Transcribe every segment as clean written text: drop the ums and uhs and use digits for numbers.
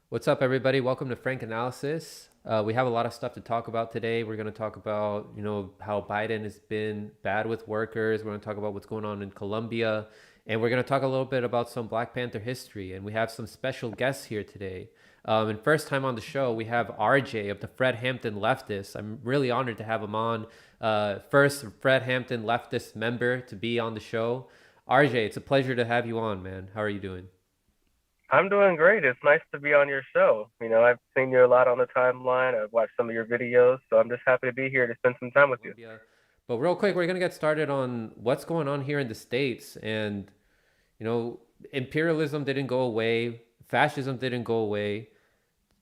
What's up, everybody? Welcome to Frank Analysis. We have a lot of stuff to talk about today. We're going to talk about, how Biden has been bad with workers. We're going to talk about what's going on in Colombia, and we're going to talk a little bit about some Black Panther history. And we have some special guests here today. And first time on the show, we have RJ of the Fred Hampton Leftists. I'm really honored to have him on. First Fred Hampton Leftist member to be on the show. RJ, it's a pleasure to have you on, man. How are you doing? I'm doing great. It's nice to be on your show. I've seen you a lot on the timeline. I've watched some of your videos, so I'm just happy to be here to spend some time with you. Colombia. But real quick, we're gonna get started on what's going on here in the States. And you know, imperialism didn't go away, fascism didn't go away.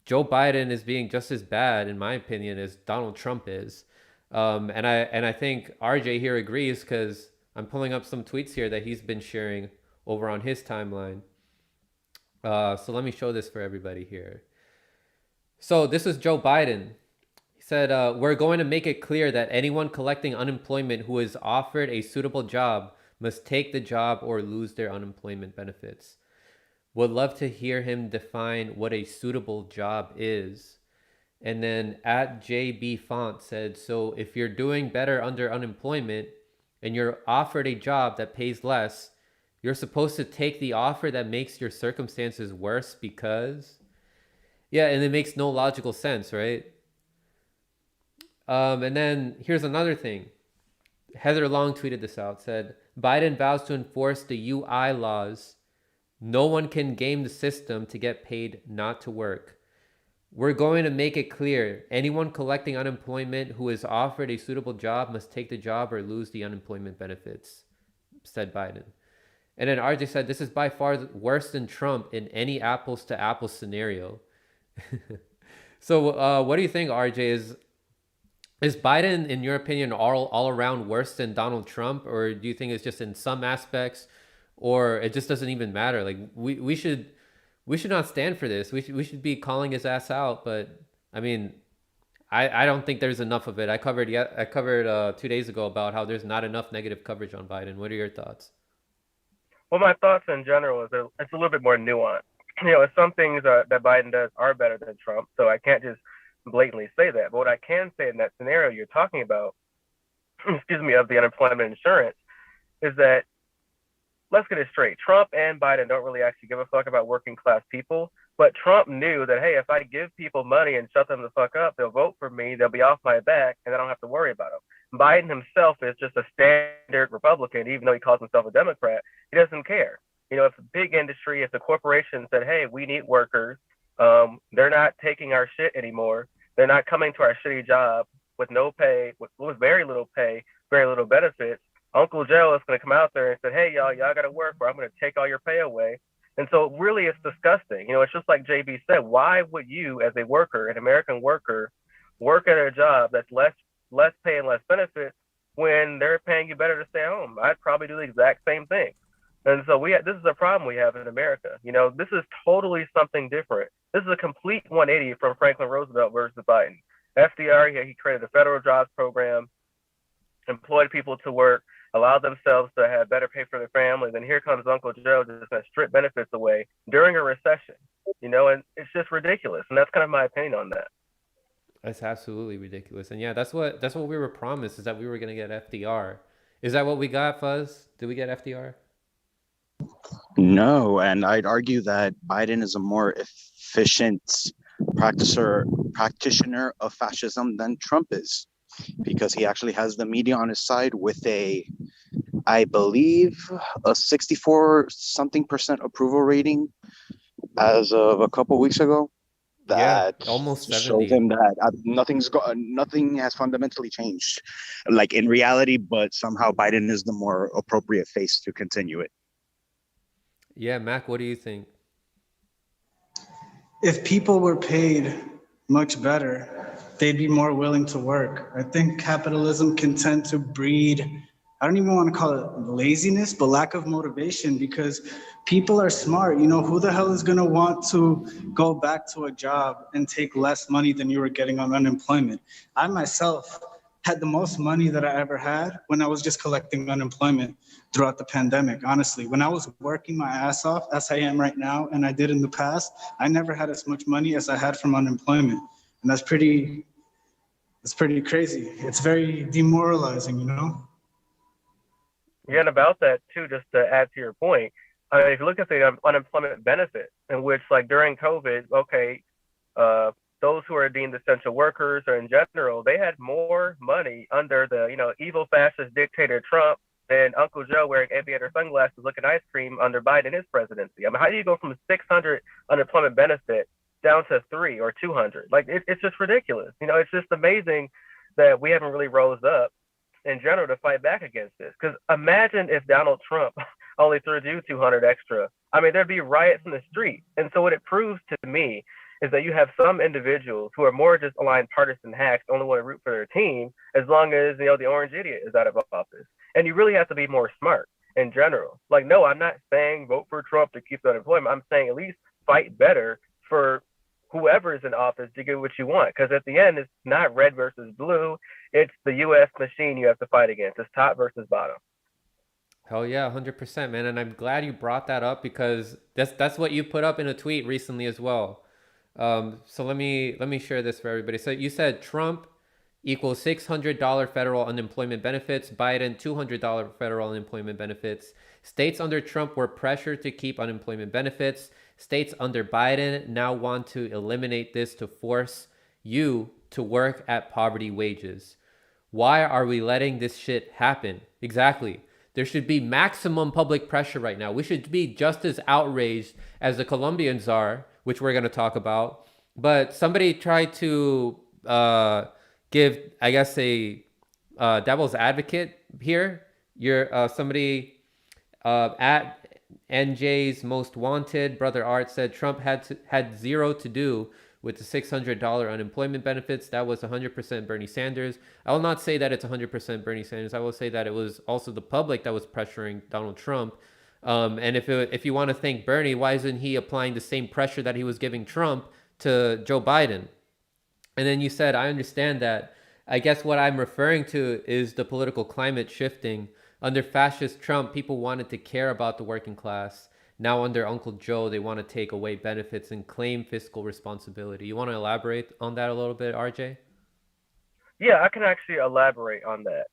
Joe Biden is being just as bad, in my opinion, as Donald Trump is. And I think RJ here agrees because I'm pulling up some tweets here that he's been sharing over on his timeline. So let me show this for everybody here. So this is Joe Biden. He said, "We're going to make it clear that anyone collecting unemployment who is offered a suitable job must take the job or lose their unemployment benefits. Would love to hear him define what a suitable job is." And then at JB Font said, "So if you're doing better under unemployment and you're offered a job that pays less, you're supposed to take the offer that makes your circumstances worse because." Yeah, and it makes no logical sense, right? And then here's another thing. Heather Long tweeted this out, said, "Biden vows to enforce the UI laws. No one can game the system to get paid not to work. We're going to make it clear anyone collecting unemployment who is offered a suitable job must take the job or lose the unemployment benefits," said Biden. And then RJ said, "This is by far worse than Trump in any apples to apples scenario." So, what do you think, RJ? Is Biden, in your opinion, all around worse than Donald Trump, or do you think it's just in some aspects, or it just doesn't even matter? Like we should not stand for this. We should be calling his ass out. But I mean, I don't think there's enough of it. I covered 2 days ago about how there's not enough negative coverage on Biden. What are your thoughts? Well, my thoughts in general is that it's a little bit more nuanced. Some things that Biden does are better than Trump, so I can't just blatantly say that. But what I can say in that scenario you're talking about, excuse me, of the unemployment insurance, is that let's get it straight. Trump and Biden don't really actually give a fuck about working class people. But Trump knew that, hey, if I give people money and shut them the fuck up, they'll vote for me, they'll be off my back, and I don't have to worry about them. Biden himself is just a standard Republican, even though he calls himself a Democrat. He doesn't care. If the big industry, if the corporation said, hey, we need workers, they're not taking our shit anymore. They're not coming to our shitty job with no pay, with very little pay, very little benefits. Uncle Joe is going to come out there and say, hey, y'all got to work, or I'm going to take all your pay away. And so really it's disgusting. It's just like JB said, why would you as a worker, an American worker, work at a job that's less pay and less benefits when they're paying you better to stay home? I'd probably do the exact same thing. And so this is a problem we have in America. This is totally something different. This is a complete 180 from Franklin Roosevelt versus Biden. FDR, he created a federal jobs program, employed people to work, allowed themselves to have better pay for their families. And here comes Uncle Joe just going to strip benefits away during a recession, and it's just ridiculous. And that's kind of my opinion on that. That's absolutely ridiculous. And yeah, that's what we were promised, is that we were gonna get FDR. Is that what we got, Fuzz? Did we get FDR? No, and I'd argue that Biden is a more efficient practitioner of fascism than Trump is, because he actually has the media on his side with I believe, a 64 something percent approval rating as of a couple weeks ago. Yeah, That almost shows 70. him that nothing has fundamentally changed, like in reality. But somehow Biden is the more appropriate face to continue it. Yeah, Mac, what do you think? If people were paid much better, they'd be more willing to work. I think capitalism can tend to breed, I don't even want to call it laziness, but lack of motivation, because people are smart. Who the hell is going to want to go back to a job and take less money than you were getting on unemployment? I myself had the most money that I ever had when I was just collecting unemployment throughout the pandemic. Honestly, when I was working my ass off, as I am right now, and I did in the past, I never had as much money as I had from unemployment. And that's pretty crazy. It's very demoralizing, you know? Yeah, and about that too, just to add to your point, if you look at the unemployment benefit, in which like during COVID, okay, those who are deemed essential workers or in general, they had more money under the evil fascist dictator Trump than Uncle Joe wearing aviator sunglasses looking ice cream under Biden in his presidency. I mean, how do you go from 600 unemployment benefit down to 3 or 200? Like it's just ridiculous. It's just amazing that we haven't really rose up in general to fight back against this. Because imagine if Donald Trump only threw you 200 extra. I mean, there'd be riots in the street. And so what it proves to me is that you have some individuals who are more just aligned partisan hacks, only want to root for their team as long as the orange idiot is out of office. And you really have to be more smart in general. Like, no, I'm not saying vote for Trump to keep the unemployment. I'm saying at least fight better for whoever is in office to get what you want. Because at the end, it's not red versus blue. It's the U.S. machine you have to fight against. It's top versus bottom. Hell yeah, 100%, man. And I'm glad you brought that up because that's what you put up in a tweet recently as well. So let me share this for everybody. So you said Trump equals $600 federal unemployment benefits, Biden $200 federal unemployment benefits. States under Trump were pressured to keep unemployment benefits. States under Biden now want to eliminate this to force you to work at poverty wages. Why are we letting this shit happen? Exactly. There should be maximum public pressure right now. We should be just as outraged as the Colombians are, which we're going to talk about. But somebody tried to give, I guess, a devil's advocate here. You're somebody at NJ's Most Wanted, Brother Art, said Trump had zero to do with the $600 unemployment benefits. That was 100% Bernie Sanders. I will not say that it's 100% Bernie Sanders. I will say that it was also the public that was pressuring Donald Trump. And if you want to thank Bernie, why isn't he applying the same pressure that he was giving Trump to Joe Biden? And then you said, I understand that. I guess what I'm referring to is the political climate shifting. Under fascist Trump, people wanted to care about the working class. Now under Uncle Joe, they want to take away benefits and claim fiscal responsibility. You want to elaborate on that a little bit, RJ? Yeah, I can actually elaborate on that.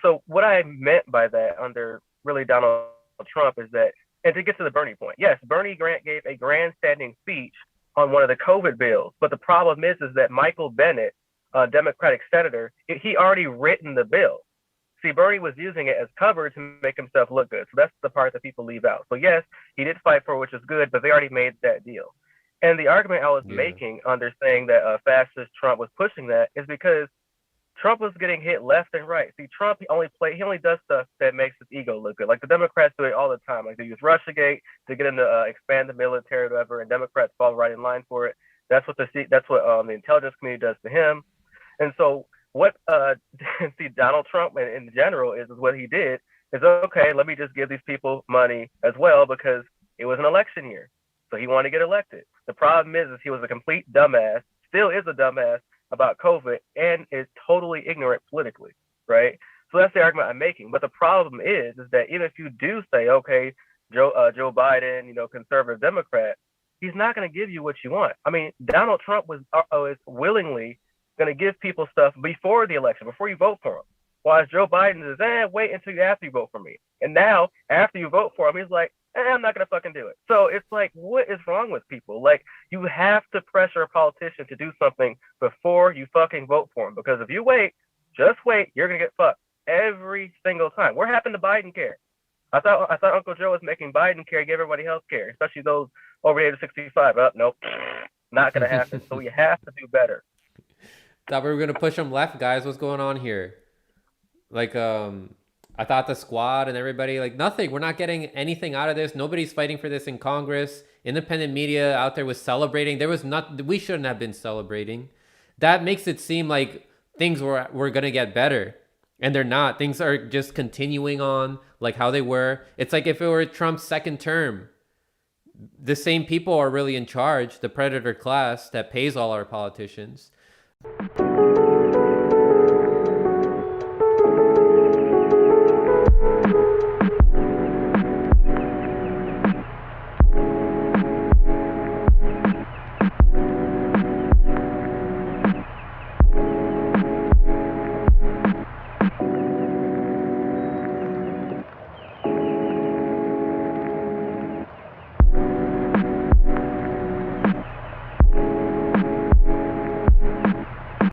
So what I meant by that under really Donald Trump is that, and to get to the Bernie point, yes, Bernie Grant gave a grandstanding speech on one of the COVID bills, but the problem is that Michael Bennet, a Democratic senator, he already written the bill. See, Bernie was using it as cover to make himself look good. So that's the part that people leave out. So yes, he did fight for it, which is good, but they already made that deal. And the argument I was making under saying that fascist Trump was pushing that is because Trump was getting hit left and right. See, Trump, he only does stuff that makes his ego look good. Like the Democrats do it all the time. Like they use Russiagate to get him to expand the military or whatever, and Democrats fall right in line for it. That's what the intelligence community does to him. And so what Donald Trump in general is what he did is, okay, let me just give these people money as well because it was an election year. So he wanted to get elected. The problem is he was a complete dumbass, still is a dumbass about COVID, and is totally ignorant politically, right? So that's the argument I'm making. But the problem is that even if you do say, okay, Joe Biden, conservative Democrat, he's not going to give you what you want. I mean, Donald Trump was willingly going to give people stuff before the election, before you vote for him. While Joe Biden is, wait until after you vote for me. And now, after you vote for him, he's like, I'm not going to fucking do it. So it's like, what is wrong with people? Like, you have to pressure a politician to do something before you fucking vote for him. Because if you wait, just wait, you're going to get fucked every single time. What happened to Biden care? I thought Uncle Joe was making Biden care, give everybody health care, especially those over the age of 65. Nope, not going to happen. So we have to do better. Thought we were going to push them left, guys. What's going on here? Like, I thought the squad and everybody, like, nothing. We're not getting anything out of this. Nobody's fighting for this in Congress. Independent media out there was celebrating. We shouldn't have been celebrating. That makes it seem like things were going to get better. And they're not. Things are just continuing on like how they were. It's like if it were Trump's second term. The same people are really in charge, the predator class that pays all our politicians.